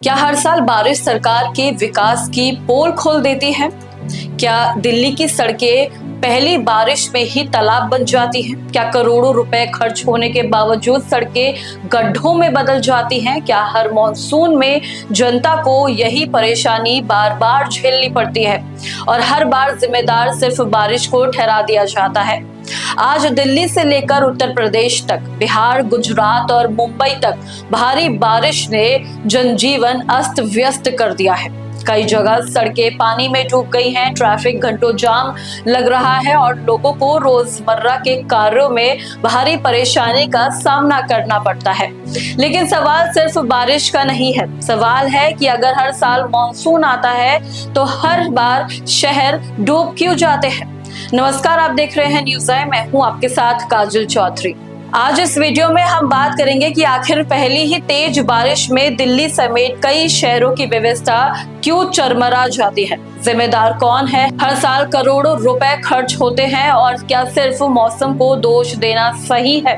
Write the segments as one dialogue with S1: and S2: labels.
S1: क्या हर साल बारिश सरकार के विकास की पोल खोल देती है? क्या दिल्ली की सड़कें पहली बारिश में ही तालाब बन जाती हैं? क्या करोड़ों रुपए खर्च होने के बावजूद सड़कें गड्ढों में बदल जाती हैं? क्या हर मॉनसून में जनता को यही परेशानी बार बार झेलनी पड़ती है और हर बार जिम्मेदार सिर्फ बारिश को ठहरा दिया जाता है? आज दिल्ली से लेकर उत्तर प्रदेश तक, बिहार, गुजरात और मुंबई तक भारी बारिश ने जनजीवन अस्त व्यस्त कर दिया है। कई जगह सड़कें पानी में डूब गई हैं, ट्रैफिक घंटों जाम लग रहा है और लोगों को रोजमर्रा के कार्यों में भारी परेशानी का सामना करना पड़ता है। लेकिन सवाल सिर्फ बारिश का नहीं है। सवाल है कि अगर हर साल मॉनसून आता है तो हर बार शहर डूब क्यों जाते हैं? नमस्कार, आप देख रहे हैं न्यूज़ आई। मैं हूं आपके साथ काजल चौधरी। आज इस वीडियो में हम बात करेंगे कि आखिर पहली ही तेज बारिश में दिल्ली समेत कई शहरों की व्यवस्था क्यों चरमरा जाती है। जिम्मेदार कौन है? हर साल करोड़ों रुपए खर्च होते हैं और क्या सिर्फ मौसम को दोष देना सही है?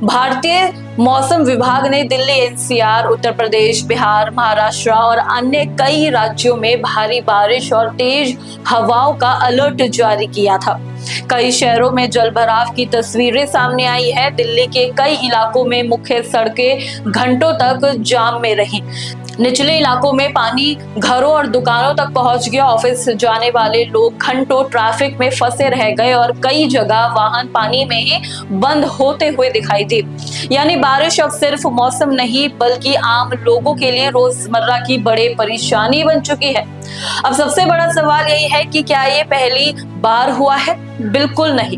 S1: भारतीय मौसम विभाग ने दिल्ली, एनसीआर, उत्तर प्रदेश, बिहार, महाराष्ट्र और अन्य कई राज्यों में भारी बारिश और तेज हवाओं का अलर्ट जारी किया था। कई शहरों में जलभराव की तस्वीरें सामने आई है। दिल्ली के कई इलाकों में मुख्य सड़कें घंटों तक जाम में रहीं। निचले इलाकों में पानी घरों और दुकानों तक पहुंच गया। ऑफिस जाने वाले लोग घंटों ट्रैफिक में फंसे रह गए और कई जगह वाहन पानी में ही बंद होते हुए दिखाई दी। यानी बारिश अब सिर्फ मौसम नहीं बल्कि आम लोगों के लिए रोजमर्रा की बड़ी परेशानी बन चुकी है। अब सबसे बड़ा सवाल यही है कि क्या ये पहली बार हुआ है? बिल्कुल नहीं।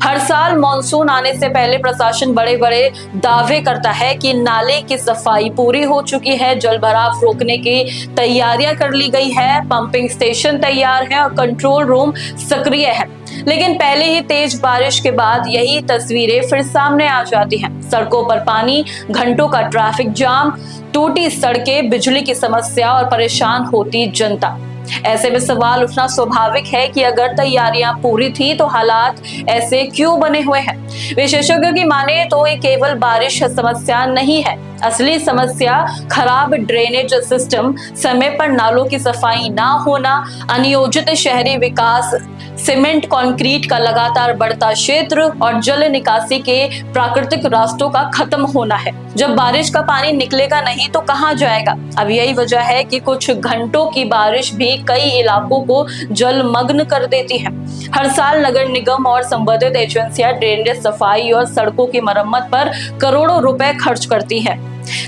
S1: हर साल मॉनसून आने से पहले प्रशासन बड़े बड़े दावे करता है कि नाले की सफाई पूरी हो चुकी है, जलभराव रोकने की तैयारियां कर ली गई है, पंपिंग स्टेशन तैयार है और कंट्रोल रूम सक्रिय है। लेकिन पहले ही तेज बारिश के बाद यही तस्वीरें फिर सामने आ जाती हैं। सड़कों पर पानी, घंटों का ट्रैफिक जाम, टूटी सड़कें, बिजली की समस्या और परेशान होती जनता। ऐसे में सवाल उठना स्वाभाविक है कि अगर तैयारियां पूरी थी तो हालात ऐसे क्यों बने हुए हैं? विशेषज्ञों की माने तो ये केवल बारिश समस्या नहीं है। असली समस्या खराब ड्रेनेज सिस्टम, समय पर नालों की सफाई ना होना, अनियोजित शहरी विकास, सीमेंट कंक्रीट का लगातार बढ़ता क्षेत्र और जल निकासी के प्राकृतिक रास्तों का खत्म होना है। जब बारिश का पानी निकलेगा नहीं तो कहां जाएगा? अब यही वजह है कि कुछ घंटों की बारिश भी कई इलाकों को जलमग्न कर देती है। हर साल नगर निगम और संबंधित एजेंसियां ड्रेनेज सफाई और सड़कों की मरम्मत पर करोड़ों रुपए खर्च करती है।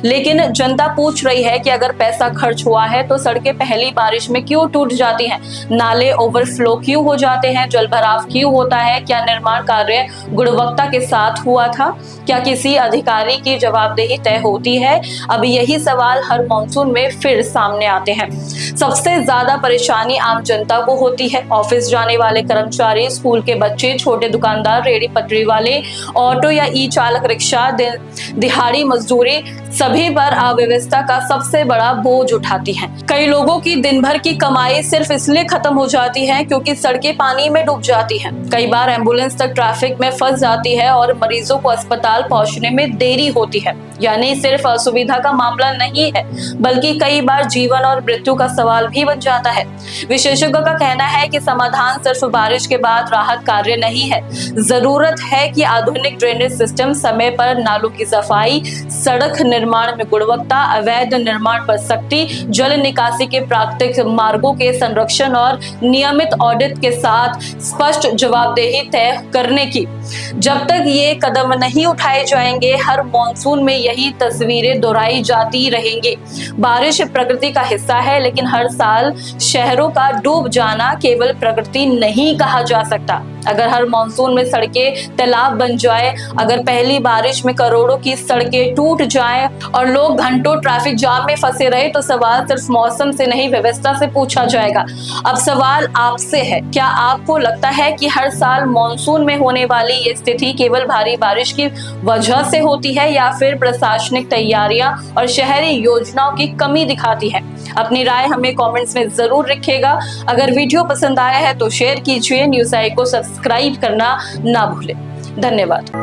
S1: लेकिन जनता पूछ रही है कि अगर पैसा खर्च हुआ है तो सड़कें पहली बारिश में क्यों टूट जाती हैं? नाले ओवरफ्लो क्यों हो जाते हैं? जलभराव क्यों होता है? क्या निर्माण कार्य गुणवत्ता के साथ हुआ था? क्या किसी अधिकारी की जवाबदेही तय होती है? अब यही सवाल हर मॉनसून में फिर सामने आते हैं। सबसे ज्यादा परेशानी आम जनता को होती है। ऑफिस जाने वाले कर्मचारी, स्कूल के बच्चे, छोटे दुकानदार, रेहड़ी पटरी वाले, ऑटो या ई चालक, रिक्शा, दिहाड़ी मजदूरी, सभी पर अव्यवस्था का सबसे बड़ा बोझ उठाती हैं। कई लोगों की दिन भर की कमाई सिर्फ इसलिए खत्म हो जाती है क्योंकि सड़कें पानी में डूब जाती हैं। कई बार एम्बुलेंस तक ट्रैफिक में फंस जाती है और मरीजों को अस्पताल पहुंचने में देरी होती है। यानी सिर्फ असुविधा का मामला नहीं है बल्कि कई बार जीवन और मृत्यु का सवाल भी बन जाता है। विशेषज्ञों का कहना है कि समाधान सिर्फ बारिश के बाद राहत कार्य नहीं है। जरूरत है कि आधुनिक ड्रेनेज सिस्टम, समय पर नालों की सफाई, सड़क निर्माण में गुणवत्ता, अवैध निर्माण पर सख्ती, जल निकासी के प्राकृतिक मार्गों के संरक्षण और नियमित ऑडिट के साथ स्पष्ट जवाबदेही तय करने की। जब तक ये कदम नहीं उठाए जाएंगे हर मॉनसून में यही तस्वीरें दोहराई जाती रहेंगी। बारिश प्रकृति का हिस्सा है लेकिन हर साल शहरों का डूब जाना केवल प्रकृति नहीं कहा जा सकता। अगर हर मॉनसून में सड़कें तालाब बन जाए, अगर पहली बारिश में करोड़ों की सड़कें टूट जाएं और लोग घंटों ट्रैफिक जाम में फंसे रहे तो सवाल सिर्फ मौसम से नहीं व्यवस्था से पूछा जाएगा। अब सवाल आपसे है, क्या आपको लगता है कि हर साल मॉनसून में होने वाली ये स्थिति केवल भारी बारिश की वजह से होती है या फिर प्रशासनिक तैयारियां और शहरी योजनाओं की कमी दिखाती है? अपनी राय हमें कमेंट्स में जरूर लिखिएगा। अगर वीडियो पसंद आया है तो शेयर कीजिए। न्यूज़ आई को सब्सक्राइब करना ना भूलें। धन्यवाद।